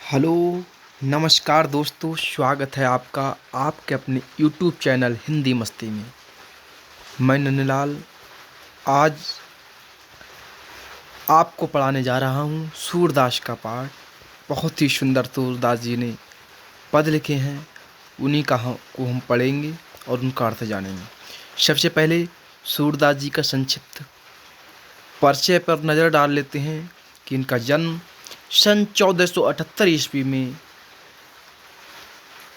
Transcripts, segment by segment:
Hello, नमस्कार दोस्तों, स्वागत है आपका आपके अपने यूट्यूब चैनल हिंदी मस्ती में। मैं नन्नलाल आज आपको पढ़ाने जा रहा हूँ सूरदास का पाठ। बहुत ही सुंदर सूरदास जी ने पद लिखे हैं, उन्हीं को हम पढ़ेंगे और उनका अर्थ जानेंगे। सबसे पहले सूरदास जी का संक्षिप्त परिचय पर नज़र डाल लेते हैं कि इनका जन्म सन 1478 ईस्वी में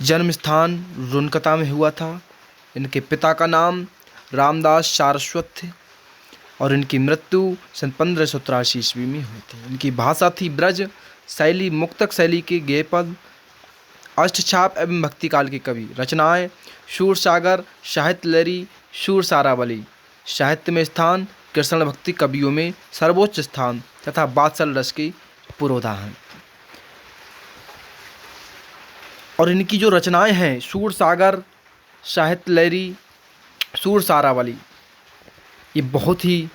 जन्म स्थान रुनकता में हुआ था। इनके पिता का नाम रामदास सारस्वत थे और इनकी मृत्यु सन 1583 ईस्वी में हुई थी। इनकी भाषा थी ब्रज शैली, मुक्तक शैली के गेय पद, अष्टछाप एवं भक्तिकाल के कवि। रचनाएं सूरसागर, साहित्य लहरी, सूर सारावली। साहित्य में स्थान कृष्ण भक्ति कवियों में सर्वोच्च स्थान तथा बात्सल रस की पुरोधा हैं। और इनकी जो रचनाएं हैं सूर सागर, साहित्य लहरी, सूर सारावली, ये बहुत ही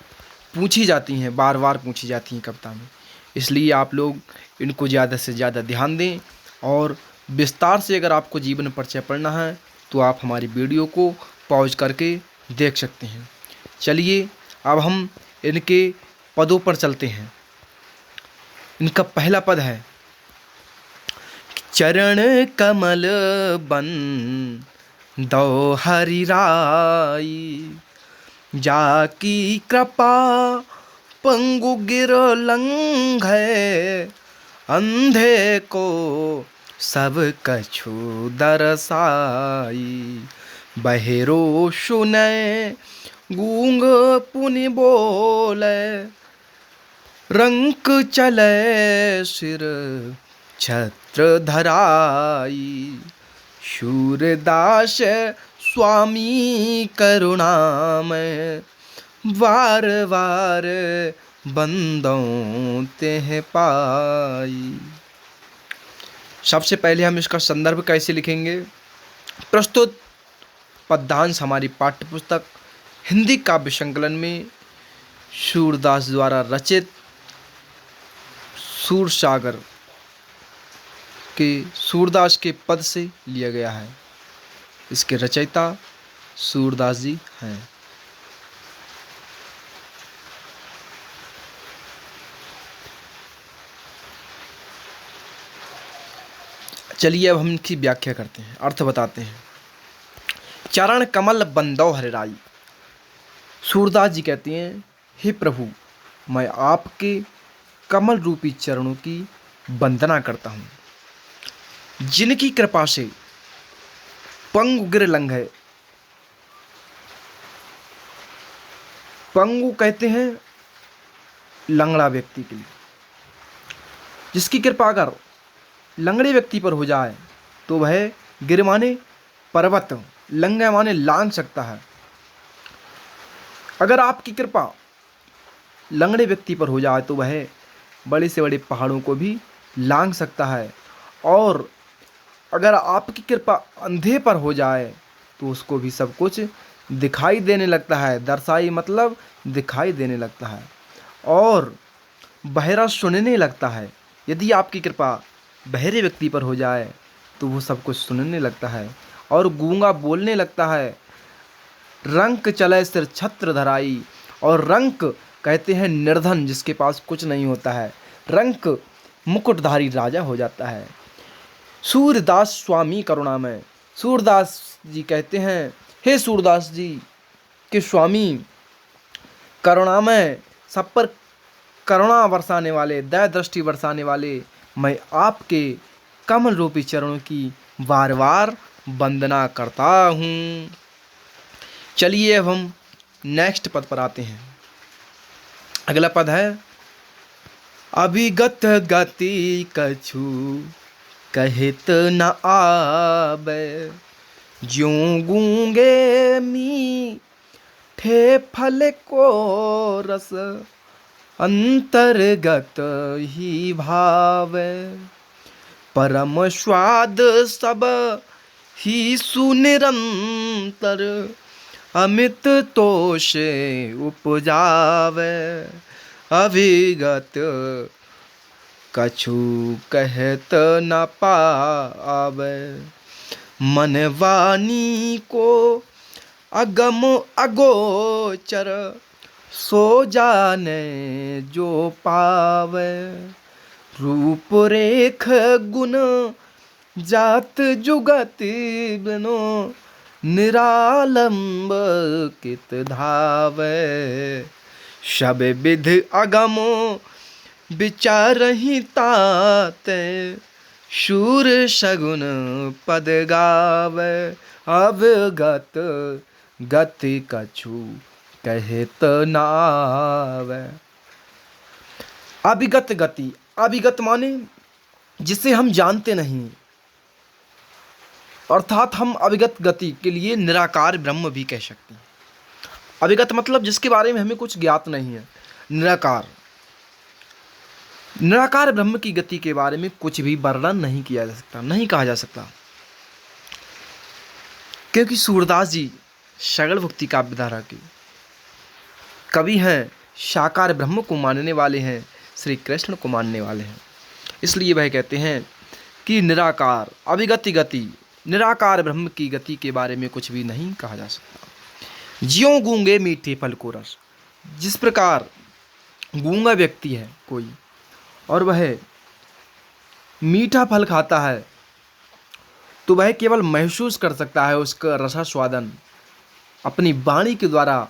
पूछी जाती हैं, बार बार पूछी जाती हैं कविता में। इसलिए आप लोग इनको ज़्यादा से ज़्यादा ध्यान दें और विस्तार से अगर आपको जीवन परिचय पढ़ना है तो आप हमारी वीडियो को पॉज करके देख सकते हैं। चलिए अब हम इनके पदों पर चलते हैं। इनका पहला पद है, चरण कमल बन दो हरि राई, जाकी कृपा पंगु गिर लंघै, अंधे को सब कछु दरसाई, बहेरो सुनै गूंग पुनि बोले, रंक चले सिर छत्र धराई, सूरदास स्वामी करुणामय, वार वार बंदों तेह पाई। सबसे पहले हम इसका संदर्भ कैसे लिखेंगे। प्रस्तुत पद्यांश हमारी पाठ्यपुस्तक हिंदी काव्य संकलन में सूरदास द्वारा रचित सूरसागर के सूरदास के पद से लिया गया है। इसके रचयिता सूरदास जी हैं। चलिए अब हम इनकी व्याख्या करते हैं, अर्थ बताते हैं। चरण कमल बंदौ हरिराई। सूरदास जी कहते हैं, हे प्रभु, मैं आपके कमल रूपी चरणों की वंदना करता हूँ, जिनकी कृपा से पंगु गिर लंघे। पंगु कहते हैं लंगड़ा व्यक्ति के लिए, जिसकी कृपा अगर लंगड़े व्यक्ति पर हो जाए तो वह गिर माने पर्वत, लंघे माने लांघ सकता है। अगर आपकी कृपा लंगड़े व्यक्ति पर हो जाए तो वह बड़े से बड़े पहाड़ों को भी लांघ सकता है। और अगर आपकी कृपा अंधे पर हो जाए तो उसको भी सब कुछ दिखाई देने लगता है। दर्शाई मतलब दिखाई देने लगता है। और बहरा सुनने लगता है। यदि आपकी कृपा बहरे व्यक्ति पर हो जाए तो वो सब कुछ सुनने लगता है और गूंगा बोलने लगता है। रंक चले सिर छत्र धराई। और रंक कहते हैं निर्धन, जिसके पास कुछ नहीं होता है। रंक मुकुटधारी राजा हो जाता है। सूरदास स्वामी करुणामय। सूरदास जी कहते हैं, हे सूरदास जी के स्वामी करुणामय, सब पर करुणा बरसाने वाले, दया दृष्टि बरसाने वाले, मैं आपके कमल रूपी चरणों की बार बार वंदना करता हूँ। चलिए अब हम नेक्स्ट पद पर आते हैं। अगला पद है, अभिगत गति कछु कहित न आबे, ज्यों गूंगे मीठे फल को रस, अंतर्गत ही भावे, परम स्वाद सब ही सुनिरंतर, अमित तोष उपजावे, अभिगत कछु कहत न पावे। मन वाणी को अगम अगोचर, सो जाने जो पावे। रूप रेख गुण जात जुगत बिनो, निरालंब कित धावे। सब विध अगमो विचारहि ताते, शूर सगुन पद गावे। अवगत गति कछु कहत नावे। अभिगत गति, अभिगत माने जिसे हम जानते नहीं, अर्थात हम अभिगत गति के लिए निराकार ब्रह्म भी कह सकते हैं। अभिगत मतलब जिसके बारे में हमें कुछ ज्ञात नहीं है। निराकार, निराकार ब्रह्म की गति के बारे में कुछ भी वर्णन नहीं किया जा सकता, नहीं कहा जा सकता, क्योंकि सूरदास जी सगल भुक्ति काव्यधारा के कवि हैं, साकार ब्रह्म को मानने वाले हैं, श्री कृष्ण को मानने वाले हैं। इसलिए वह कहते हैं कि निराकार अभिगति गति, निराकार ब्रह्म की गति के बारे में कुछ भी नहीं कहा जा सकता। ज्यों गूंगे मीठे फल को रस, जिस प्रकार गूंगा व्यक्ति है कोई और वह मीठा फल खाता है तो वह केवल महसूस कर सकता है उसका रसास्वादन, अपनी वाणी के द्वारा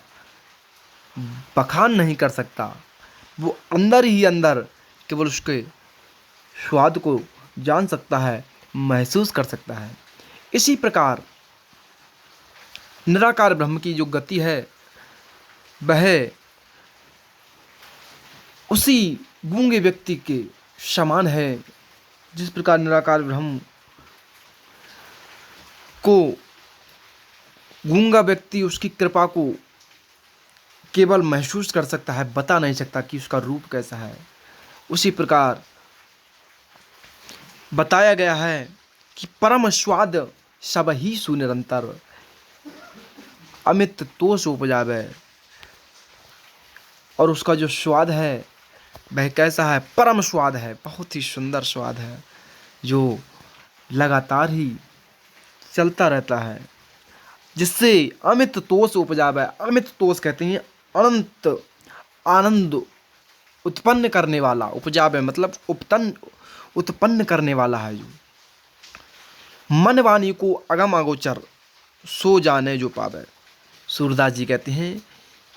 बखान नहीं कर सकता। वो अंदर ही अंदर केवल उसके स्वाद को जान सकता है, महसूस कर सकता है। इसी प्रकार निराकार ब्रह्म की जो गति है वह उसी गूंगे व्यक्ति के समान है। जिस प्रकार निराकार ब्रह्म को गूंगा व्यक्ति उसकी कृपा को केवल महसूस कर सकता है, बता नहीं सकता कि उसका रूप कैसा है, उसी प्रकार बताया गया है कि परम स्वाद सब ही सुनिरंतर, अमित तोष उपजावे। और उसका जो स्वाद है वह कैसा है, परम स्वाद है, बहुत ही सुंदर स्वाद है, जो लगातार ही चलता रहता है, जिससे अमित तोष उपजावे। अमित तोष कहते हैं अनंत आनंद उत्पन्न करने वाला, उपजावे मतलब उत्पन्न करने वाला है। जो मन वाणी को अगम अगोचर, सो जाने जो पावे। सूरदास जी कहते हैं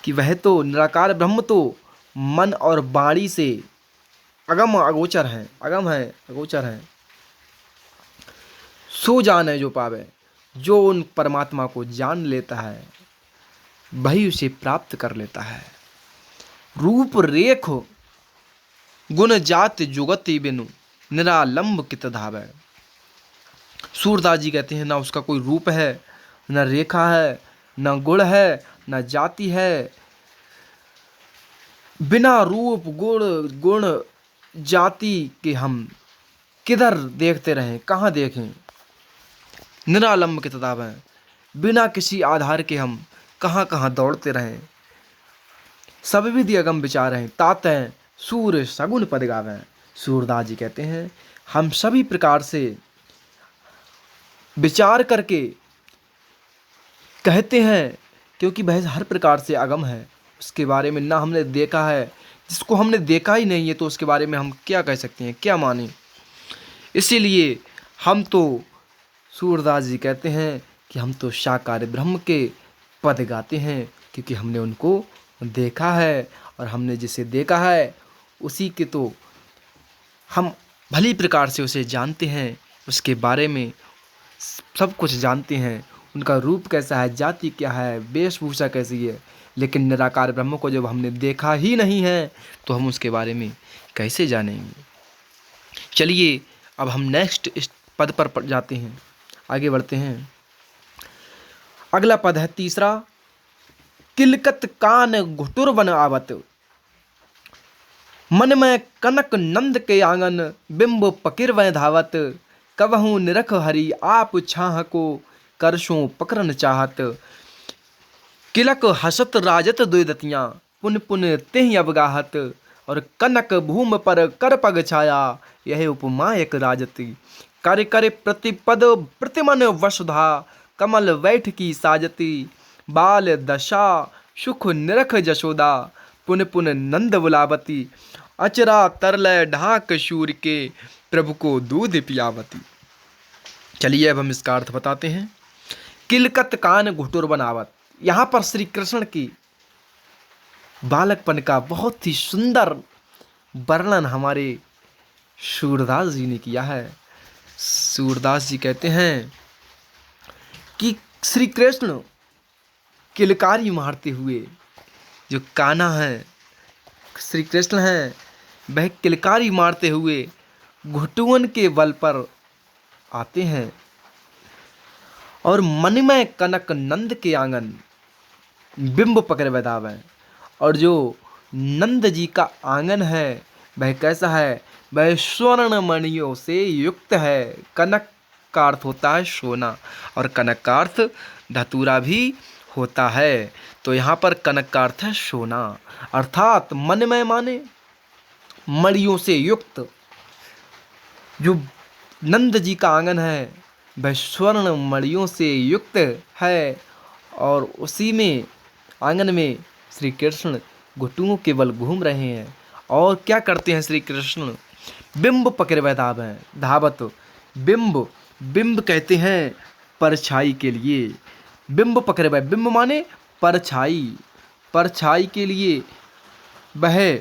कि वह तो निराकार ब्रह्म तो मन और वाणी से अगम अगोचर है, अगम है अगोचर है। सो जाने जो पावे, जो उन परमात्मा को जान लेता है वही उसे प्राप्त कर लेता है। रूप रेख गुण जात जुगति बिनु, निरालंब कित धावे। सूरदास जी कहते हैं ना उसका कोई रूप है, न रेखा है, न गुण है, न जाति है। बिना रूप गुण जाति के हम किधर देखते रहें, कहाँ देखें। निरालंब कित धावे, बिना किसी आधार के हम कहाँ कहाँ दौड़ते रहें। सब विधि अगम विचार हैं, ताते सूर सगुन पद गावें। सूरदास जी कहते हैं हम सभी प्रकार से विचार करके कहते हैं, क्योंकि वह हर प्रकार से अगम है, उसके बारे में ना हमने देखा है। जिसको हमने देखा ही नहीं है तो उसके बारे में हम क्या कह सकते हैं, क्या माने। इसीलिए हम तो, सूरदास जी कहते हैं कि हम तो साकार ब्रह्म के पद गाते हैं, क्योंकि हमने उनको देखा है, और हमने जिसे देखा है उसी के तो हम भली प्रकार से उसे जानते हैं, उसके बारे में सब कुछ जानते हैं। उनका रूप कैसा है, जाति क्या है, वेशभूषा कैसी है। लेकिन निराकार ब्रह्म को जब हमने देखा ही नहीं है तो हम उसके बारे में कैसे जानेंगे। चलिए अब हम नेक्स्ट इस पद पर जाते हैं, आगे बढ़ते हैं। अगला पद है तीसरा। किलकत कान घुटुर बन आवत, मन में कनक नंद के आंगन, बिंब पकिर वह धावत। कबहू निरख हरि आप छाह को, करशों पकड़न चाहत। किलक हसत राजत दुदतियाँ, पुन पुन तेहि अवगाहत। और कनक भूमि पर कर पग छाया, यह उपमा एक राजती। कर कर प्रतिपद प्रतिमन वसुधा, कमल बैठ की साजती। बाल दशा सुख निरख जशोदा, पुन पुन नंद बुलावती। अचरा तरलय ढाक शूर के, प्रभु को दूध पियावती। चलिए अब हम इसका अर्थ बताते हैं। किलकत कान घुटुर बनावत, यहाँ पर श्री कृष्ण की बालकपन का बहुत ही सुंदर वर्णन हमारे सूरदास जी ने किया है। सूरदास जी कहते हैं कि श्री कृष्ण किलकारी मारते हुए, जो कान्हा है श्री कृष्ण हैं, वह किलकारी मारते हुए घुटुअन के बल पर आते हैं और मनमय कनक नंद के आंगन बिंब पकड़ बैठावें। और जो नंद जी का आंगन है वह कैसा है? वह स्वर्ण मणियों से युक्त है। कनक का अर्थ होता है सोना और कनक का अर्थ धतूरा भी होता है। तो यहाँ पर कनक का अर्थ है सोना, अर्थात मनमय माने मणियों से युक्त। जो नंद जी का आंगन है वह स्वर्ण मणियों से युक्त है और उसी में आंगन में श्री कृष्ण घुटुओं के बल घूम रहे हैं। और क्या करते हैं श्री कृष्ण? बिंब पकड़ बैठाव हैं, धावत। बिंब, बिंब कहते हैं परछाई के लिए। बिंब पकड़े हुए, बिंब माने परछाई, परछाई के लिए वह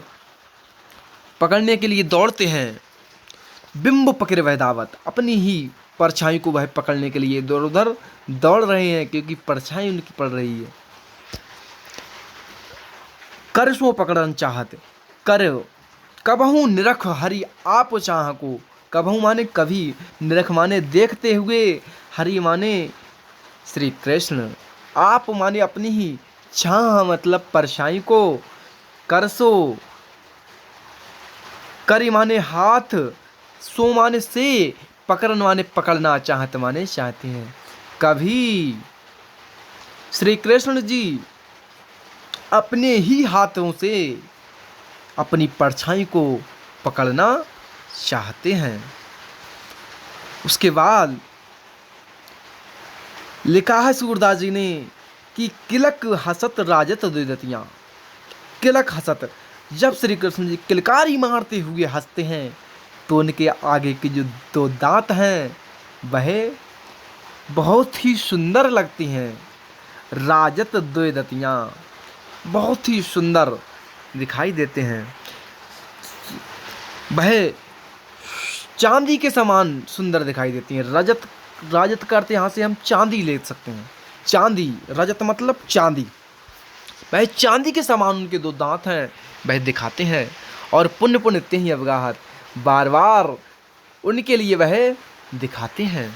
पकड़ने के लिए दौड़ते हैं। बिंब पकड़े वह धावत, अपनी ही परछाई को वह पकड़ने के लिए इधर उधर दौड़ रहे हैं क्योंकि परछाई उनकी पड़ रही है। कर सो पकड़न चाहत, कर कबहू निरख हरि आप चाह को। कबहू माने कभी, निरख माने देखते हुए, हरि माने श्री कृष्ण, आप माने अपनी ही छाह मतलब परछाई को। करसो, करी माने हाथ, सो माने से, पकड़न माने पकड़ना, चाहत माने चाहते हैं। कभी श्री कृष्ण जी अपने ही हाथों से अपनी परछाई को पकड़ना चाहते हैं। उसके बाद लिखा है सूरदास जी ने कि किलक हसत राजत द्विदतियाँ। किलक हसत, जब श्री कृष्ण जी किलकारी मारते हुए हंसते हैं तो उनके आगे के जो दो दांत हैं वह बहुत ही सुंदर लगती हैं। राजत द्विदतियाँ, बहुत ही सुंदर दिखाई देते हैं। वह चांदी के समान सुंदर दिखाई देती हैं। रजत, राजत का अर्थ यहाँ से हम चांदी ले सकते हैं। चांदी, रजत मतलब चांदी। वह चांदी के समान उनके दो दांत हैं, वह दिखाते हैं। और पुण्य पुण्य ते ही अवगाहत, बार बार उनके लिए वह दिखाते हैं।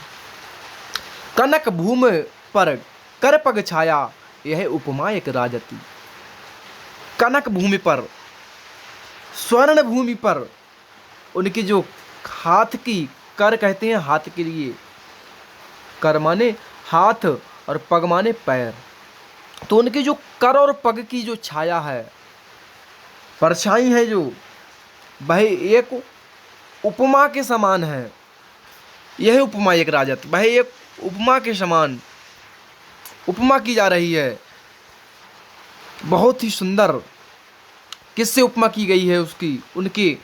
कनक भूमि पर कर पग छाया, यह उपमा एक राजती। कनक भूमि पर, स्वर्ण भूमि पर उनके जो हाथ की, कर कहते हैं हाथ के लिए, कर माने हाथ और पग माने पैर। तो उनके जो कर और पग की जो छाया है, परछाई है जो, वह एक उपमा के समान है। यह उपमा एक राजत, वह एक उपमा के समान उपमा की जा रही है। बहुत ही सुंदर किससे उपमा की गई है उसकी? उनके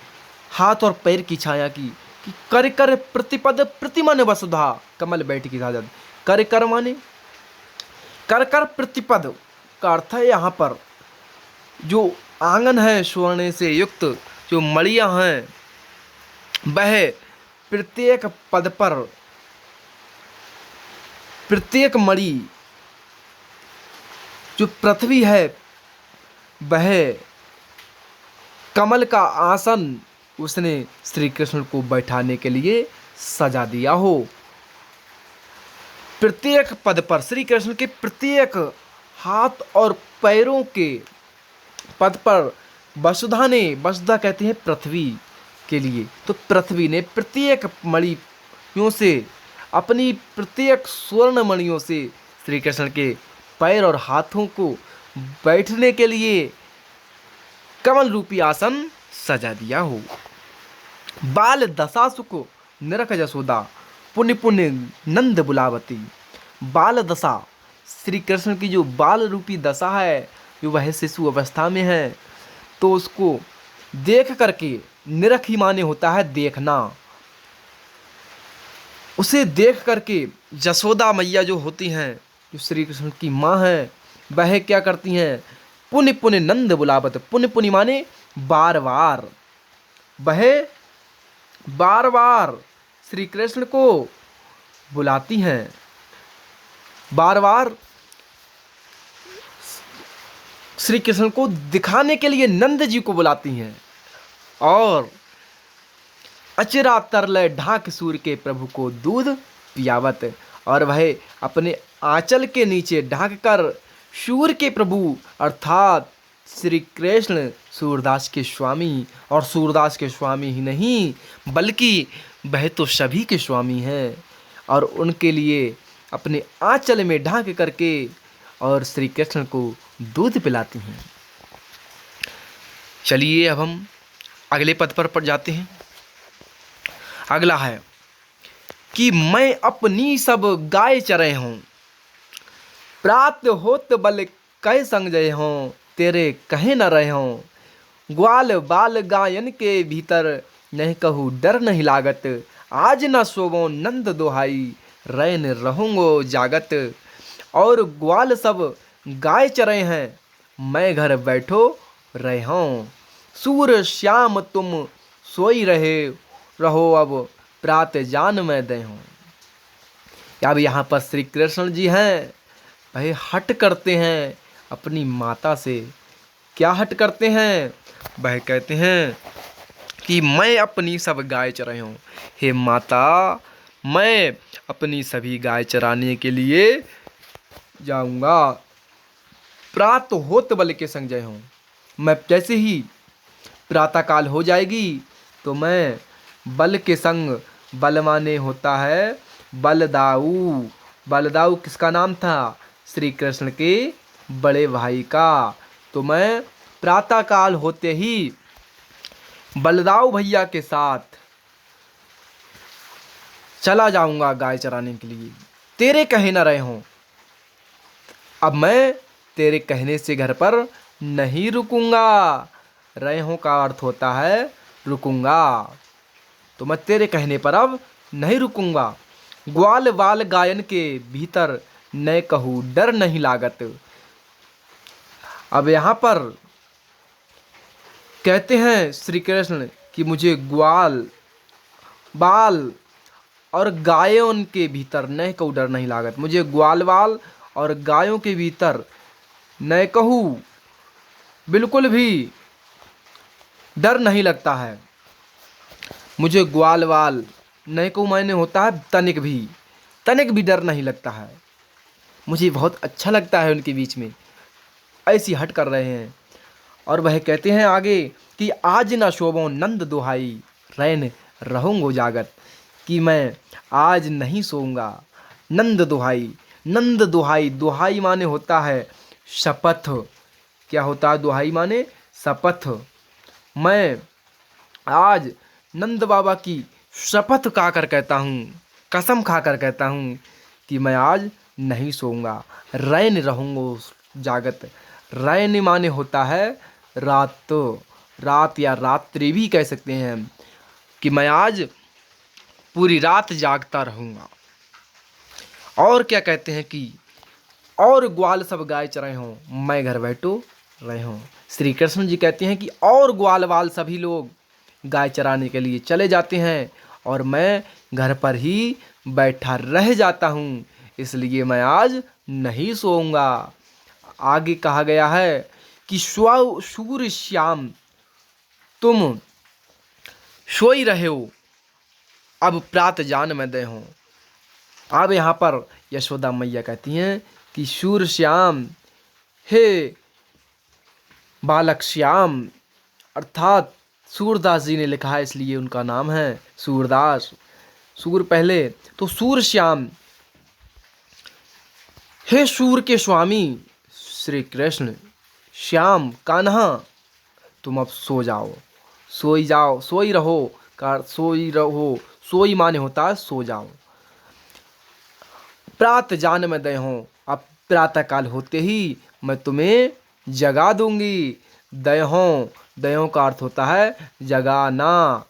हाथ और पैर की छाया की। कि कर कर प्रतिपद प्रतिमन वसुधा, कमल बैठ की साजद। कर कर माने, कर कर प्रतिपद का अर्थ है यहाँ पर जो आंगन है स्वर्ण से युक्त, जो मड़ियाँ हैं वह प्रत्येक पद पर, प्रत्येक मणि जो पृथ्वी है वह कमल का आसन उसने श्री कृष्ण को बैठाने के लिए सजा दिया हो। प्रत्येक पद पर श्री कृष्ण के प्रत्येक हाथ और पैरों के पद पर वसुधा ने, वसुधा कहते हैं पृथ्वी के लिए, तो पृथ्वी ने प्रत्येक मणियों से, अपनी प्रत्येक स्वर्ण मणियों से श्री कृष्ण के पैर और हाथों को बैठने के लिए कमल रूपी आसन सजा दिया हो। बाल दशा सुख निरख जसोदा, पुण्य पुण्य नंद बुलावती। बाल दशा, श्री कृष्ण की जो बाल रूपी दशा है, जो वह शिशु अवस्था में है, तो उसको देख करके, निरख ही माने होता है देखना, उसे देख करके जसोदा मैया जो होती हैं, जो श्री कृष्ण की माँ है, वह क्या करती हैं, पुण्य पुण्य नंद बुलावत। पुण्य पुण्य माने बार बार, वह बार बार श्री कृष्ण को बुलाती हैं, बार बार श्री कृष्ण को दिखाने के लिए नंद जी को बुलाती हैं। और अचरा तरले ढाक सूर के प्रभु को दूध पियावत, और वह अपने आंचल के नीचे ढाक कर सूर के प्रभु अर्थात श्री कृष्ण सूरदास के स्वामी, और सूरदास के स्वामी ही नहीं बल्कि वह तो सभी के स्वामी हैं, और उनके लिए अपने आंचल में ढाक करके और श्री कृष्ण को दूध पिलाती हैं। चलिए अब हम अगले पद पर जाते हैं। अगला है कि मैं अपनी सब गाय चरे हूँ, प्रात होत बल कह संग जय हों, तेरे कहे न रहे हों। ग्वाल बाल गायन के भीतर नहीं कहूँ डर नहीं लागत, आज न सोवो नंद दोहाई रैन रहूँगो जागत। और ग्वाल सब गाय चरे हैं, मैं घर बैठो रहे हूँ, सूर श्याम तुम सोई रहो अब प्रात जान मैं दे हूँ। अब यहाँ पर श्री कृष्ण जी हैं, भाई हट करते हैं अपनी माता से। क्या हट करते हैं? वह कहते हैं कि मैं अपनी सब गाय चराई हूँ, हे माता मैं अपनी सभी गाय चराने के लिए जाऊँगा, प्रात होत बल के संग जय हूँ। मैं जैसे ही प्रातःकाल हो जाएगी तो मैं बल के संग, बल माने होता है बलदाऊ। बलदाऊ किसका नाम था? श्री कृष्ण के बड़े भाई का। तो मैं प्रातःकाल होते ही बलदाऊ भैया के साथ चला जाऊंगा गाय चराने के लिए, तेरे कहे न रहे हों। अब मैं तेरे कहने से घर पर नहीं रुकूंगा। रहे हों का अर्थ होता है रुकूंगा, तो मैं तेरे कहने पर अब नहीं रुकूंगा। ग्वाल बाल गायन के भीतर न कहूँ डर नहीं लागत। अब यहाँ पर कहते हैं श्री कृष्ण कि मुझे ग्वाल बाल और गायों के भीतर न कहूँ डर नहीं लागत। मुझे ग्वाल बाल और गायों के भीतर न कहूँ बिल्कुल भी डर नहीं लगता है। मुझे ग्वाल बाल न कहूँ मायने होता है तनिक भी डर नहीं लगता है। मुझे बहुत अच्छा लगता है उनके बीच में, ऐसी हट कर रहे हैं। और वह कहते हैं आगे कि आज ना शोभो नंद दुहाई रैन रहूँगो जागत, कि मैं आज नहीं सोऊंगा। नंद दुहाई, नंद दुहाई, दुहाई माने होता है शपथ। क्या होता है दुहाई माने? शपथ। मैं आज नंद बाबा की शपथ खाकर कहता हूँ, कसम खाकर कहता हूँ कि मैं आज नहीं सोऊंगा, रैन रहूँगो जागत। रैन माने होता है रात, रात या रात्रि भी कह सकते हैं, कि मैं आज पूरी रात जागता रहूँगा। और क्या कहते हैं कि और ग्वाल सब गाय चराए हों, मैं घर बैठो रहे हूँ। श्री कृष्ण जी कहते हैं कि और ग्वाल वाल सभी लोग गाय चराने के लिए चले जाते हैं और मैं घर पर ही बैठा रह जाता हूँ, इसलिए मैं आज नहीं सोऊंगा। आगे कहा गया है कि सूर्य श्याम तुम सोई रहे हो, अब प्रात जान मैं दे हूँ। अब यहाँ पर यशोदा मैया कहती हैं कि सूर्य श्याम, हे बालक श्याम, अर्थात सूरदास जी ने लिखा है इसलिए उनका नाम है सूरदास। सूर पहले तो सूर्य श्याम, हे सूर के स्वामी श्री कृष्ण, श्याम कान्हा तुम अब सो जाओ, सोई जाओ, सोई रहो का सोई रहो, सोई माने होता है सो जाओ। प्रात जान में दय हूँ, अब प्रातः काल होते ही मैं तुम्हें जगा दूंगी। दय हूँ, दयों का अर्थ होता है जगाना।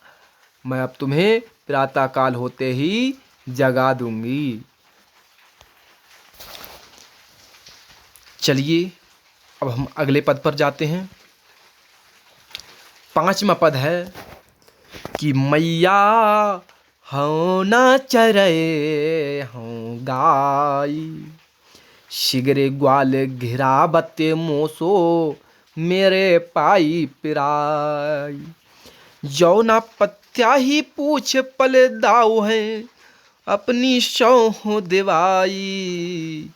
मैं अब तुम्हें प्रातः काल होते ही जगा दूंगी। चलिए अब हम अगले पद पर जाते हैं। 5वां पद है कि मैया हूँ न चरे हूँ गाय, शिगरे ग्वाल घिरावत मोसो मेरे पाई पिराई। जौना पत्या ही पूछ पल दाऊ है अपनी सौह दिवाई।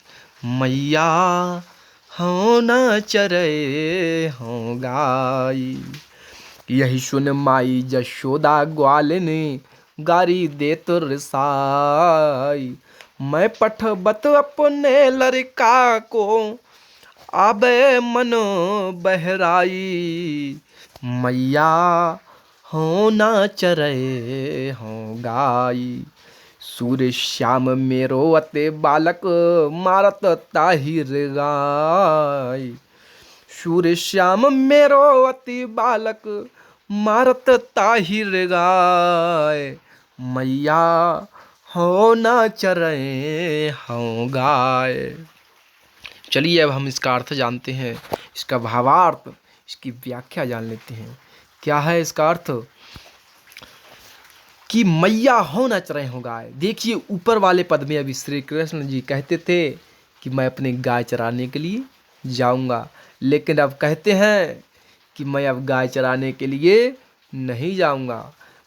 मैया हूँ न चरे हूँ गाय। यही सुन माई जशोदा ग्वालिन गारी देत रसाई। मैं पठबत अपने लड़का को आबे मनो बहराई। मैया हो न चरे हो गाई। सूर्य श्याम मेरो अते बालक मारत ताहिर गाय। सूर्य श्याम मेरो अति बालक मारत ताहिर गाय। मैया हो न चरे हो गाय। चलिए अब हम इसका अर्थ जानते हैं, इसका भावार्थ, इसकी व्याख्या जान लेते हैं। क्या है इसका अर्थ कि मैया हो न चरे हो गाय। देखिए ऊपर वाले पद में अभी श्री कृष्ण जी कहते थे कि मैं अपनी गाय चराने के लिए जाऊंगा, लेकिन अब कहते हैं कि मैं अब गाय चराने के लिए नहीं जाऊंगा।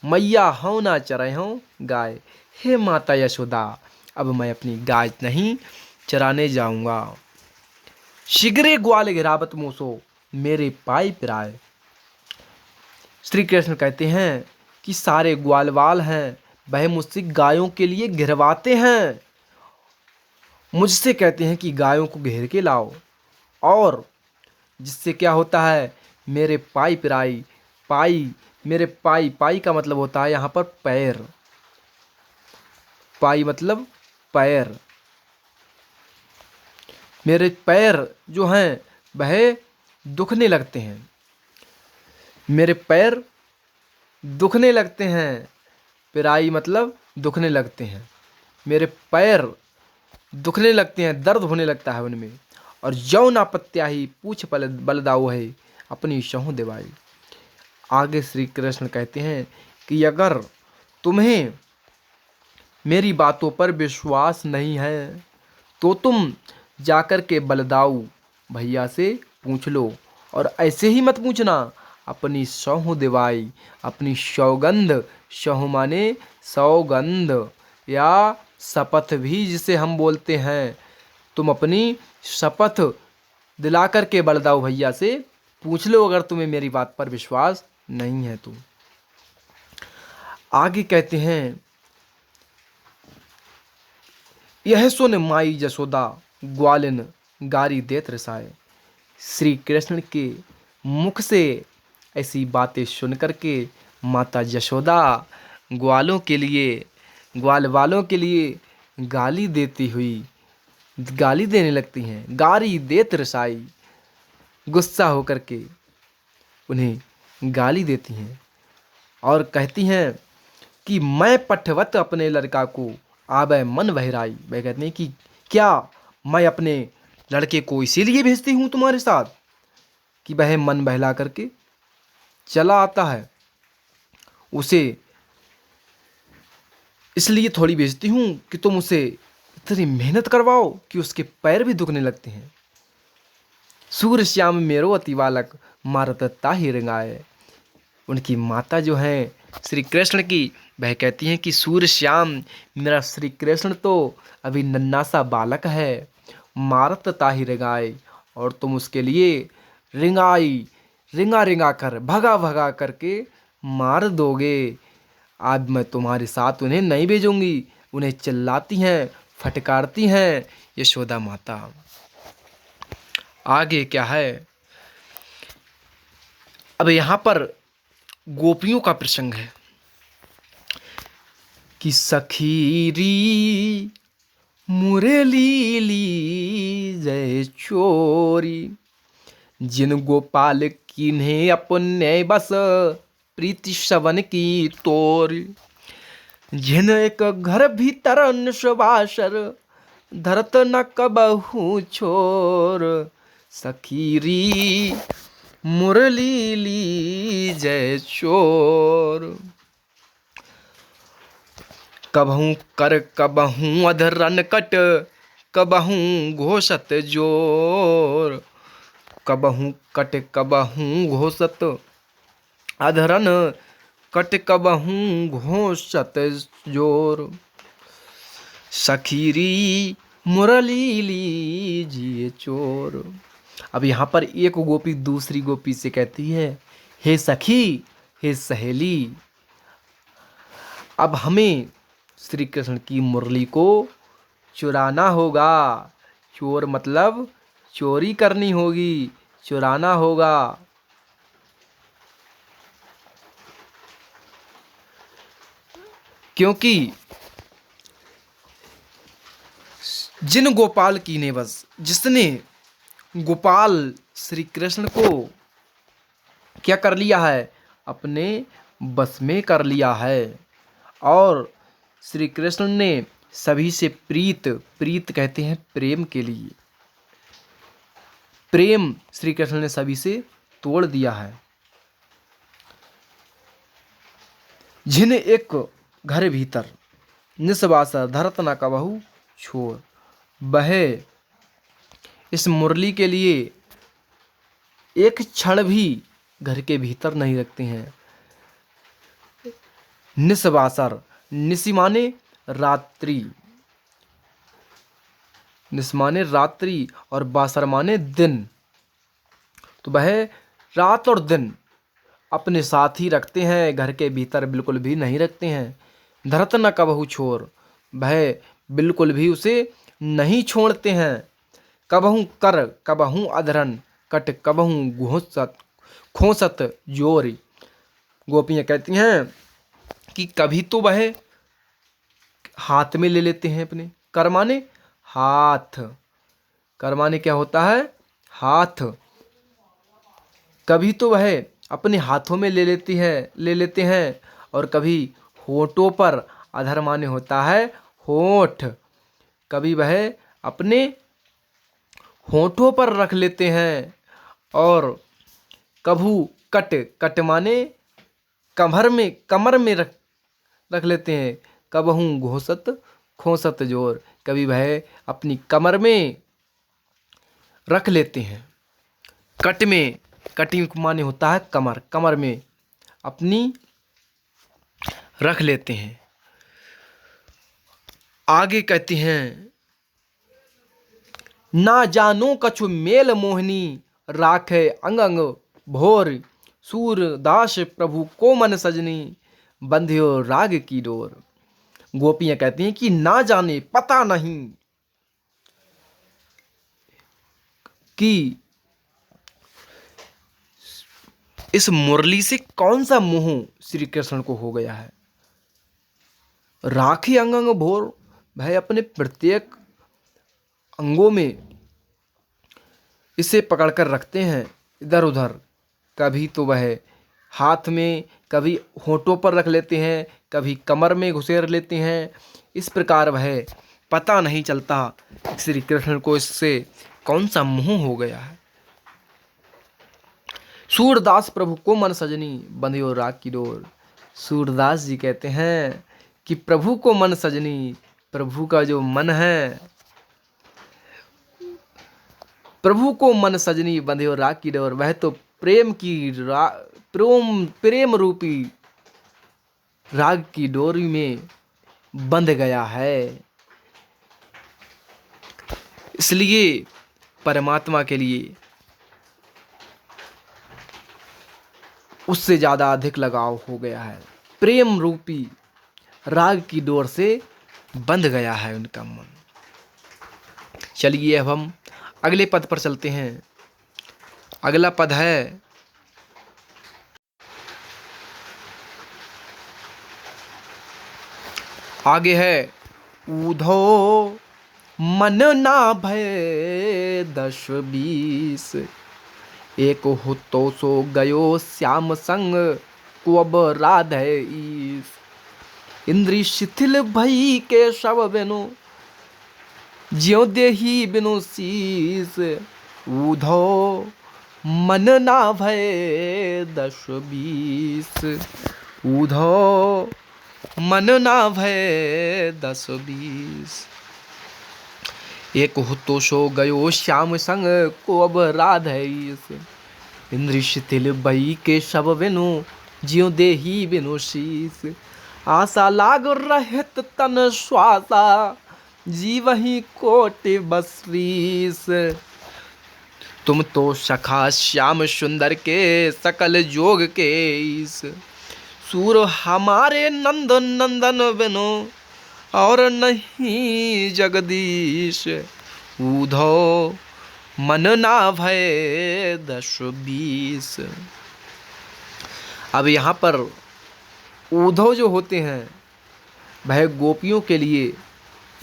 मैया हो न चरे हो गाय, हे माता यशोदा अब मैं अपनी गाय नहीं चराने जाऊंगा। शिगरे ग्वाल गिरावत मूसो मेरे पाई पिराए। श्री कृष्ण कहते हैं कि सारे ग्वालवाल हैं वह मुझसे गायों के लिए घिरवाते हैं, मुझसे कहते हैं कि गायों को घेर के लाओ, और जिससे क्या होता है मेरे पाई पिराई। पाई, मेरे पाई, पाई का मतलब होता है यहाँ पर पैर। पाई मतलब पैर। मेरे पैर जो हैं वह दुखने लगते हैं, मेरे पैर दुखने लगते हैं। पिराई मतलब दुखने लगते हैं, मेरे पैर दुखने लगते हैं, दर्द होने लगता है उनमें। और जौना पत्या ही पूछ पल बलदाऊ है अपनी शहू दिवाई। आगे श्री कृष्ण कहते हैं कि अगर तुम्हें मेरी बातों पर विश्वास नहीं है तो तुम जाकर के बलदाऊ भैया से पूछ लो, और ऐसे ही मत पूछना, अपनी सौह दिवाई, अपनी सौगंध, सौह माने सौगंध या शपथ भी जिसे हम बोलते हैं, तुम अपनी शपथ दिला करके बलदाऊ भैया से पूछ लो अगर तुम्हें मेरी बात पर विश्वास नहीं है तो। आगे कहते हैं यह सुन माई जसोदा ग्वालिन गारी देत रसाए। श्री कृष्ण के मुख से ऐसी बातें सुन करके माता यशोदा ग्वालों के लिए, ग्वाल वालों के लिए गाली देती हुई, गाली देने लगती हैं। गारी देत रसाई, गुस्सा होकर के उन्हें गाली देती हैं और कहती हैं कि मैं पठवत अपने लड़का को आबे मन बहराई। वह कहते हैं कि क्या मैं अपने लड़के को इसीलिए भेजती हूँ तुम्हारे साथ कि वह मन बहला करके चला आता है, उसे इसलिए थोड़ी भेजती हूँ कि तुम उसे इतनी मेहनत करवाओ कि उसके पैर भी दुखने लगते हैं। सूर्य श्याम मेरो अति बालक मारत ताहि रंगाए। उनकी माता जो हैं श्री कृष्ण की, वह कहती हैं कि सूर्य श्याम मेरा श्री कृष्ण तो अभी नन्हा सा बालक है, मारत ताहि रंगाए, और तुम उसके लिए रिंगाई, रिंगा रिंगा कर, भगा भगा करके मार दोगे। आज मैं तुम्हारे साथ उन्हें नहीं भेजूंगी। उन्हें चिल्लाती हैं, फटकारती हैं यशोदा माता। आगे क्या है, अब यहाँ पर गोपियों का प्रसंग है कि सखीरी मुरली ली जय चोरी, जिन गोपाल कीन्हे अपने बस प्रीति श्रवण की तोरी, जिन एक घर भीतर निश्वासर धरत न कबहू छोर, सखीरी मुरली ली जय चोर। कबहू कर कबहू अधरन कट, कबहू घोषत जोर, कबहू कट कबहू घोषत अधरन कट, कबहू घोषत जोर, सखीरी मुरली लीजिए चोर। अब यहाँ पर एक गोपी दूसरी गोपी से कहती है, हे सखी, हे सहेली, अब हमें श्री कृष्ण की मुरली को चुराना होगा। चोर मतलब चोरी करनी होगी, चुराना होगा। क्योंकि जिन गोपाल की ने बस, जिसने गोपाल श्री कृष्ण को क्या कर लिया है, अपने बस में कर लिया है, और श्री कृष्ण ने सभी से प्रीत, प्रीत कहते हैं प्रेम के लिए, प्रेम श्री कृष्ण ने सभी से तोड़ दिया है। जिन एक घर भीतर निस्वासा धरत न कबहू छोर, वह इस मुरली के लिए एक क्षण भी घर के भीतर नहीं रखते हैं। निस्वासर, निसी माने रात्रि, निस माने रात्रि और बासर माने दिन, तो वह रात और दिन अपने साथ ही रखते हैं, घर के भीतर बिल्कुल भी नहीं रखते हैं। धरत न कबहू छोर, वह बिल्कुल भी उसे नहीं छोड़ते हैं। कबहू कर कबहू अधरन कट, कबहू घोषत खोसत जोरी। गोपियाँ कहती हैं कि कभी तो वह हाथ में ले लेते हैं अपने, कर माने हाथ, कर माने क्या होता है, हाथ। कभी तो वह अपने हाथों में ले लेते हैं, और कभी होठों पर, अधर माने होता है होठ, कभी वह अपने होठों पर रख लेते हैं, और कभू कट, कट माने कमर में रख लेते हैं। कबहू घोषत खोसत जोर, कभी वह अपनी कमर में रख लेते हैं। कट में, कटी माने होता है कमर, कमर में अपनी रख लेते हैं। आगे कहती हैं, ना जानो कछु मेल मोहनी, राखे अंग अंग भोर, सूरदास प्रभु को मन सजनी, बंध्यो राग की डोर। गोपियां कहती हैं कि ना जाने, पता नहीं कि इस मुरली से कौन सा मोह श्री कृष्ण को हो गया है। राखी अंग अंग भोर, वह अपने प्रत्येक अंगों में इसे पकड़कर रखते हैं इधर उधर। कभी तो वह हाथ में, कभी होठों पर रख लेते हैं, कभी कमर में घुसेर लेते हैं। इस प्रकार वह पता नहीं चलता श्री कृष्ण को इससे कौन सा मोह हो गया है। सूरदास प्रभु को मन सजनी, बंधियो राग की डोर। सूरदास जी कहते हैं कि प्रभु को मन सजनी, प्रभु का जो मन है, प्रभु को मन सजनी बंधियो राग की डोर, वह तो प्रेम की प्रेम रूपी राग की डोरी में बंध गया है। इसलिए परमात्मा के लिए उससे ज़्यादा अधिक लगाव हो गया है, प्रेम रूपी राग की डोर से बंध गया है उनका मन। चलिए अब हम अगले पद पर चलते हैं। अगला पद है, आगे है ऊधो मन ना भय 10-20, एक हो तो सो गयो श्याम संग को अब राधे ईस। इंद्री शिथिल भई के शव बिनु ज्यों देही बिनु शीस, ऊधो मन ना भय 10-20, ऊधो मन ना भय 10-20, एक हो तो सो गयो श्याम संग को अब राधईस। इंद्री शिथिल बई के शव बिनु ज्यों देही बिनु शीस, आशा लाग रहत तन श्वासा जीवहि कोटि बसरीस। तुम तो सखा श्याम सुंदर के सकल जोग के ईस, सूर हमारे नंद नंदन बिनु और नहीं जगदीश, ऊधो मन ना भय 10-20। अब यहाँ पर ऊधव जो होते हैं वह गोपियों के लिए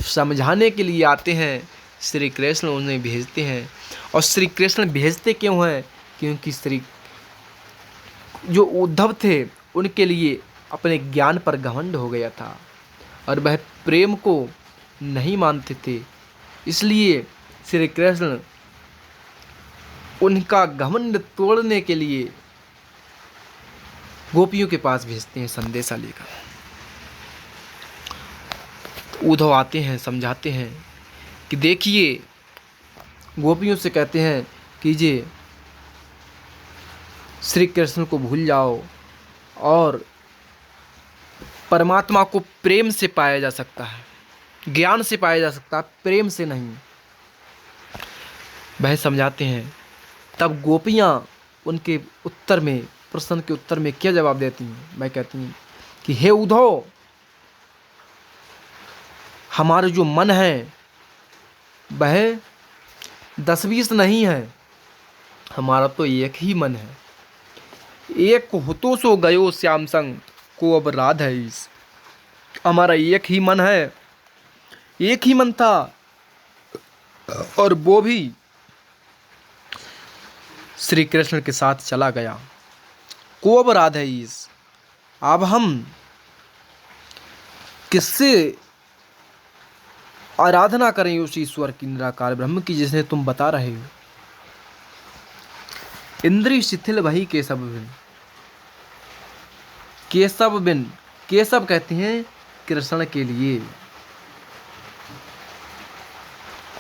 समझाने के लिए आते हैं। श्री कृष्ण उन्हें भेजते हैं। और श्री कृष्ण भेजते क्यों हैं? क्योंकि श्री जो उद्धव थे उनके लिए अपने ज्ञान पर घमंड हो गया था और वह प्रेम को नहीं मानते थे, इसलिए श्री कृष्ण उनका घमंड तोड़ने के लिए गोपियों के पास भेजते हैं संदेशा लेकर। तो उद्धव आते हैं, समझाते हैं कि देखिए, गोपियों से कहते हैं कीजिए, श्री कृष्ण को भूल जाओ और परमात्मा को प्रेम से पाया जा सकता है, ज्ञान से पाया जा सकता है, प्रेम से नहीं। वह समझाते हैं। तब गोपियाँ उनके उत्तर में, प्रश्न के उत्तर में क्या जवाब देती हैं? मैं कहती हूँ कि हे उद्धव, हमारा जो मन है वह 10-20 नहीं है, हमारा तो एक ही मन है। एक होतो सो गयो श्याम संग को अब राधईस। हमारा एक ही मन है, एक ही मन था और वो भी श्री कृष्ण के साथ चला गया। को अब राधईस। अब हम किससे आराधना करें उस ईश्वर की, निराकार ब्रह्म की, जिसने तुम बता रहे हो। इंद्री शिथिल वही केशव बिन। केशव बिन, केशव कहते हैं कृष्ण के लिए।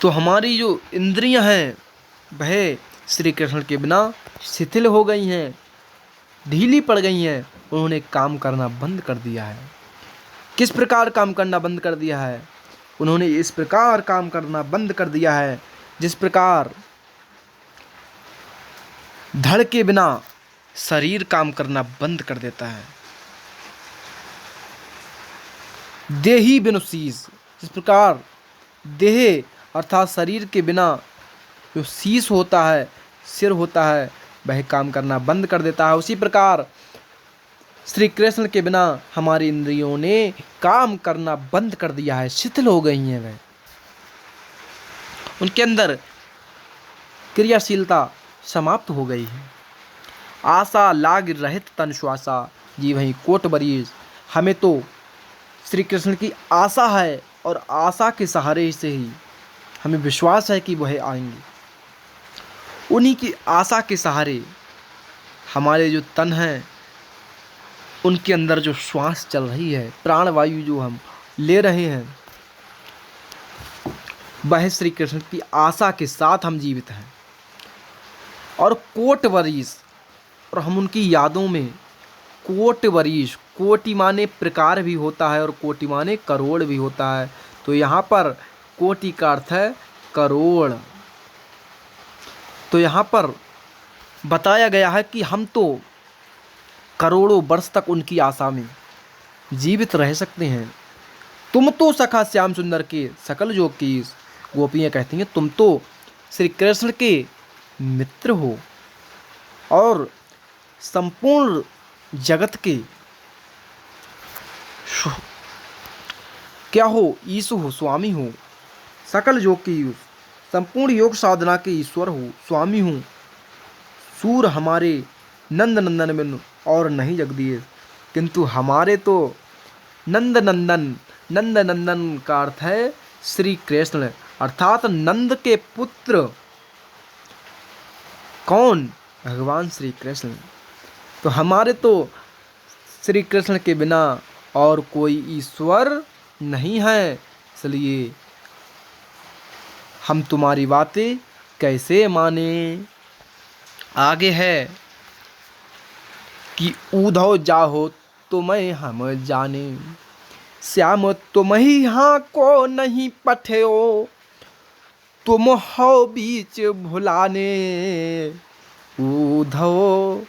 तो हमारी जो इंद्रियां हैं वह श्री कृष्ण के बिना शिथिल हो गई हैं, ढीली पड़ गई हैं। उन्होंने काम करना बंद कर दिया है। किस प्रकार काम करना बंद कर दिया है? उन्होंने इस प्रकार काम करना बंद कर दिया है जिस प्रकार धड़ के बिना शरीर काम करना बंद कर देता है। देही बिनु शीस, जिस प्रकार देह अर्थात शरीर के बिना जो शीस होता है, सिर होता है, वह काम करना बंद कर देता है। उसी प्रकार श्री कृष्ण के बिना हमारी इंद्रियों ने काम करना बंद कर दिया है, शिथिल हो गई हैं। वह उनके अंदर क्रियाशीलता समाप्त हो गई है। आशा लाग रहित तन श्वासा जी वहीं कोट बरीज। हमें तो श्री कृष्ण की आशा है और आशा के सहारे से ही हमें विश्वास है कि वह आएंगे। उन्हीं की आशा के सहारे हमारे जो तन हैं उनके अंदर जो श्वास चल रही है, प्राण वायु जो हम ले रहे हैं, वह श्री कृष्ण की आशा के साथ हम जीवित हैं। और कोट वरीस, और हम उनकी यादों में कोट वरीस, कोटि माने प्रकार भी होता है और कोटि माने करोड़ भी होता है। तो यहाँ पर कोटि का अर्थ है करोड़। तो यहाँ पर बताया गया है कि हम तो करोड़ों वर्ष तक उनकी आशा में जीवित रह सकते हैं। तुम तो सखा श्याम सुंदर के सकल जोग की। गोपियाँ कहती हैं तुम तो श्री कृष्ण के मित्र हो और संपूर्ण जगत के क्या हो? ईशु हो, स्वामी हो, सकल योग की ईश, संपूर्ण योग साधना के ईश्वर हो, स्वामी हूँ। सूर हमारे नंद नंदन बिन और नहीं जगदीश, किंतु हमारे तो नंद नंदन, नंद नंदन का अर्थ है श्री कृष्ण, अर्थात नंद के पुत्र। कौन? भगवान श्री कृष्ण। तो हमारे तो श्री कृष्ण के बिना और कोई ईश्वर नहीं है, इसलिए हम तुम्हारी बातें कैसे माने। आगे है कि ऊधव जाहो तुम्हें हम जाने, श्याम तुम ही यहाँ को नहीं पठयो, तुम हो बीच भुलाने। ऊधव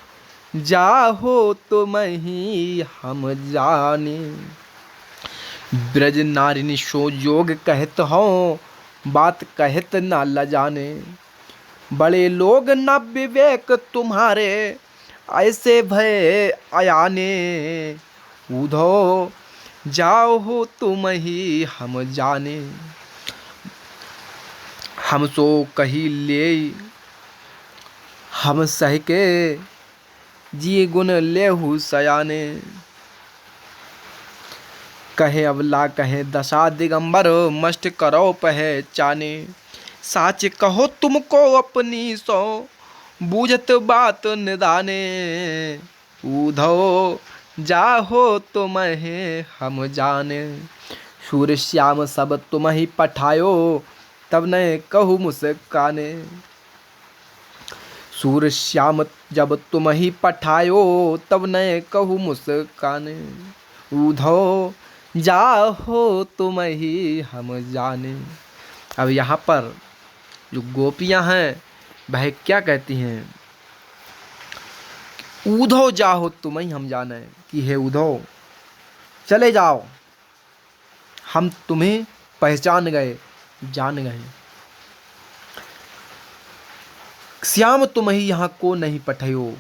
जाहो तुम ही हम जाने, ब्रज नारिनी सो जोग कहत हो, बात कहत ना लजाने। बड़े लोग न विवेक तुम्हारे, ऐसे भय अयाने। ऊधो जाओ हो तुम ही हम जाने, हम सो कही ले हम सह के, जी गुण लेहु सयाने। कहे अबला कहे दशा दिगंबर, मस्ट करो पहचाने। साच कहो तुमको अपनी सो, बूझत बात निदाने। ऊधो जाहो तुम्हें हम जाने, सूर्य श्याम सब तुम ही पठायो, तब न कहू मुस्काने। सूर्य श्याम जब तुम ही पठायो, तब न कहू मुस्काने। ऊधो जाहो तुम ही हम जाने। अब यहाँ पर जो गोपियाँ हैं वह क्या कहती हैं? ऊधो जाहो तुम ही हम जाने, कि हे ऊधो चले जाओ, हम तुम्हें पहचान गए, जान गए। श्याम तुम ही यहाँ को नहीं पठयो,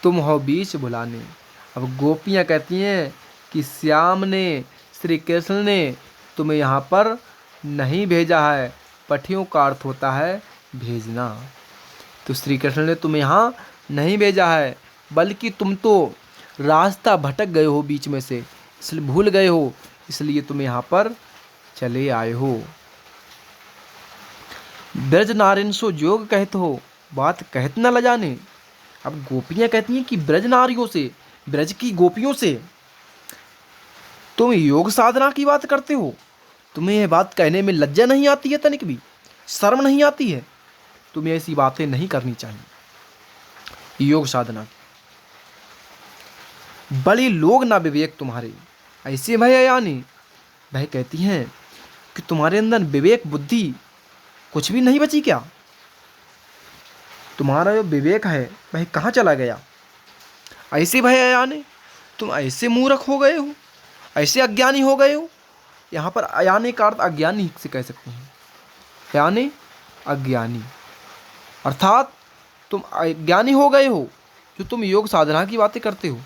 तुम हो बीच भुलाने। अब गोपियाँ कहती हैं कि श्याम ने, श्री कृष्ण ने तुम्हें यहाँ पर नहीं भेजा है। पठियों का अर्थ होता है भेजना। तो श्री कृष्ण ने तुम्हें यहाँ नहीं भेजा है, बल्कि तुम तो रास्ता भटक गए हो बीच में से, इसलिए भूल गए हो, इसलिए तुम यहाँ पर चले आए हो। ब्रज नारिन सो जोग कहत हो, बात कहत न लजाने। अब गोपियाँ कहती हैं कि ब्रज नारियों से, ब्रज की गोपियों से तुम योग साधना की बात करते हो, तुम्हें यह बात कहने में लज्जा नहीं आती है, तनिक भी शर्म नहीं आती है? तुम्हें ऐसी बातें नहीं करनी चाहिए योग साधना की। बड़े लोग ना विवेक तुम्हारे, ऐसे भय यानी वह कहती हैं कि तुम्हारे अंदर विवेक बुद्धि कुछ भी नहीं बची क्या? तुम्हारा जो विवेक है वह कहाँ चला गया? ऐसे भय यानी तुम ऐसे मूर्ख हो गए हो, ऐसे अज्ञानी हो गए हो। यहाँ पर अयाने का अर्थ अज्ञानी से कह सकते हैं। यानी अज्ञानी अर्थात तुम अज्ञानी हो गए हो जो तुम योग साधना की बातें करते हो।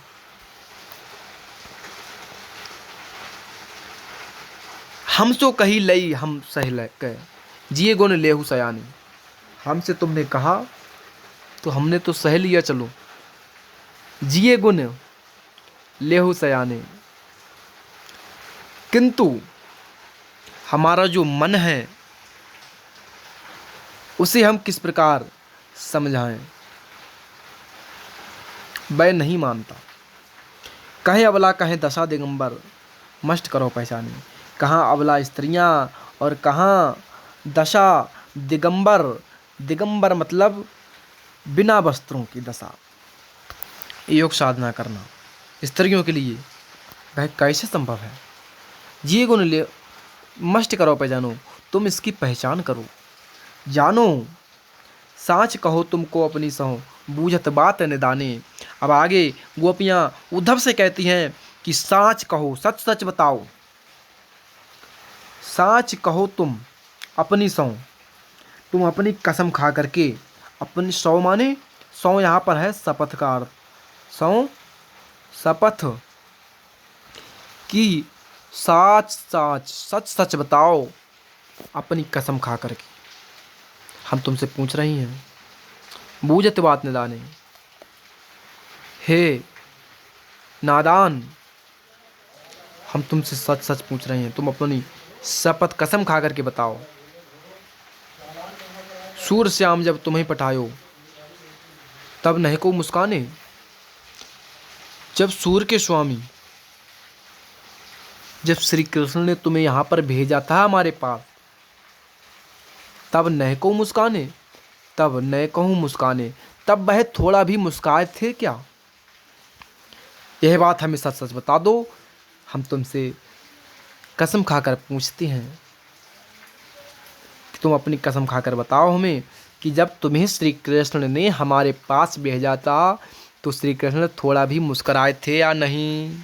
हम सो कही लई हम सह कह, जिए गुण लेहु सयानी। हमसे तुमने कहा तो हमने तो सह लिया, चलो। जिए गुण लेहु सयाने, किंतु हमारा जो मन है उसे हम किस प्रकार समझाएं? वह नहीं मानता। कहे अबला कहे दशा दिगंबर, मस्ट करो पहचाने। कहाँ अबला स्त्रियां और कहाँ दशा दिगंबर। दिगंबर मतलब बिना वस्त्रों की दशा। योग साधना करना स्त्रियों के लिए वह कैसे संभव है? ये गुण ले मस्ट करो पहचानो, तुम इसकी पहचान करो, जानो। साच कहो तुमको अपनी सहो, बूझत बात निदाने। अब आगे गोपियाँ उद्धव से कहती हैं कि साच कहो, सच सच बताओ। साच कहो तुम अपनी सौ, तुम अपनी कसम खा करके, अपनी सौ माने सौ यहाँ पर है शपथ का अर्थ। सौ शपथ कि सच सच सच सच बताओ, अपनी कसम खा करके। हम तुमसे पूछ रही हैं, बूझत बात न दाने। हे नादान, हम तुमसे सच सच पूछ रहे हैं, तुम अपनी शपथ कसम खा करके बताओ। सूर श्याम जब तुम्हें पठायो, तब नहीं को मुस्काने। जब सूर के स्वामी, जब श्री कृष्ण ने तुम्हें यहाँ पर भेजा था हमारे पास, तब नहीं को मुस्काने, तब नहीं कहूँ मुस्काने, तब वह थोड़ा भी मुस्काए थे क्या? यह बात हमें सच सच बता दो। हम तुमसे कसम खाकर पूछते हैं कि तुम अपनी कसम खाकर बताओ हमें कि जब तुम्हें श्री कृष्ण ने हमारे पास भेजा था, तो श्री कृष्ण थोड़ा भी मुस्कुराए थे या नहीं?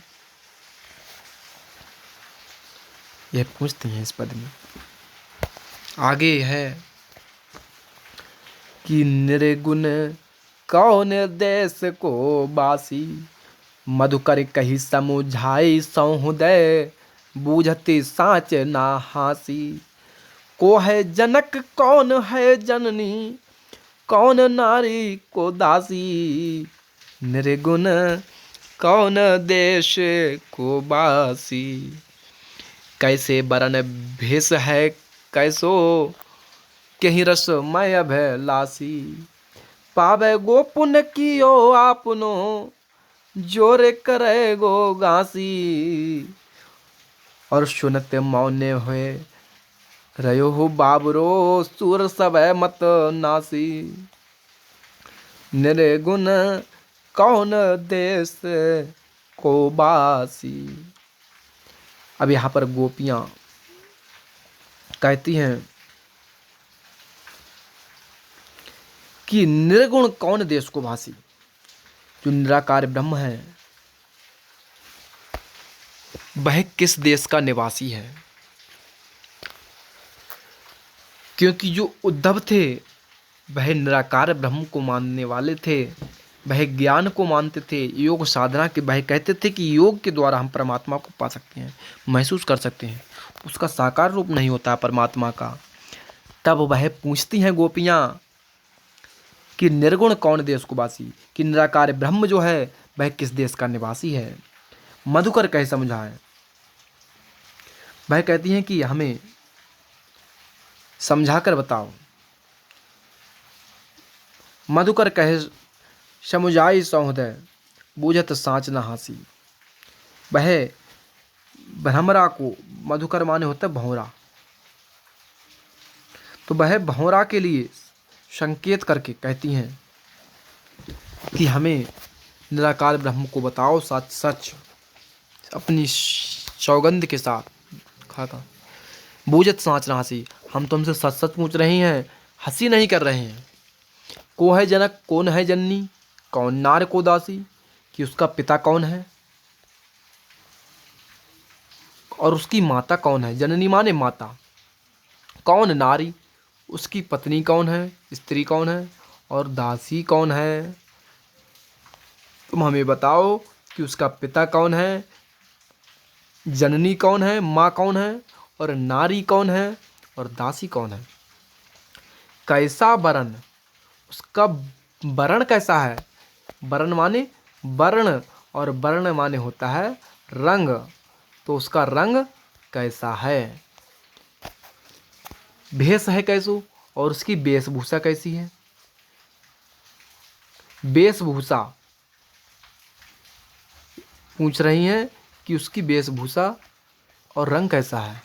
यह पूछते हैं इस पद में। आगे है कि निर्गुण कौन देश को बासी, मधुकर कही समुझाई सौहृदय, बूझते साँच ना हासी। को है जनक कौन है जननी, कौन नारी को दासी, निर्गुण कौन देश को बासी। कैसे बरन भेष है कैसो, कहीं रस मैं अभिलाषी। पावे गो पुण्य कियो आपनो, जोरे करे गो गासी। और सुनते मौने हुए रयो हो बाबरो, सुर सब मत नासी। निर्गुण कौन देश को बासी। अब यहाँ पर गोपियाँ कहती हैं कि निर्गुण कौन देश को भासी, जो निराकार ब्रह्म है वह किस देश का निवासी है? क्योंकि जो उद्धव थे वह निराकार ब्रह्म को मानने वाले थे, वह ज्ञान को मानते थे, योग साधना के, वह कहते थे कि योग के द्वारा हम परमात्मा को पा सकते हैं, महसूस कर सकते हैं, उसका साकार रूप नहीं होता परमात्मा का। तब वह पूछती हैं गोपियाँ कि निर्गुण कौन देश को वासी, कि निराकार ब्रह्म जो है वह किस देश का निवासी है। मधुकर कहे समझाए, वह कहती हैं कि हमें समझा कर बताओ। मधुकर कहे समुझाई सौहृदय, बूझत साँच न हासी। वह भ्रमरा को, मधुकर माने होता है भंवरा, तो वह भंवरा के लिए संकेत करके कहती हैं कि हमें निराकार ब्रह्म को बताओ सच सच, अपनी सौगंध के साथ खाका। बूझत साँच न हासी, हम तुमसे सच सच पूछ रहे हैं, हंसी नहीं कर रहे हैं। को है जनक कौन है जननी, कौन नार को दासी, कि उसका पिता कौन है और उसकी माता कौन है। जननी माने माता। कौन नारी, उसकी पत्नी कौन है, स्त्री कौन है, और दासी कौन है। तुम हमें बताओ कि उसका पिता कौन है, जननी कौन है, माँ कौन है, और नारी कौन है, और दासी कौन है। कैसा वरण, उसका वर्ण कैसा है। वर्ण माने वर्ण, और वर्ण माने होता है रंग, तो उसका रंग कैसा है। भेष है कैसो, और उसकी वेशभूषा कैसी है। वेशभूषा पूछ रही हैं कि उसकी वेशभूषा और रंग कैसा है।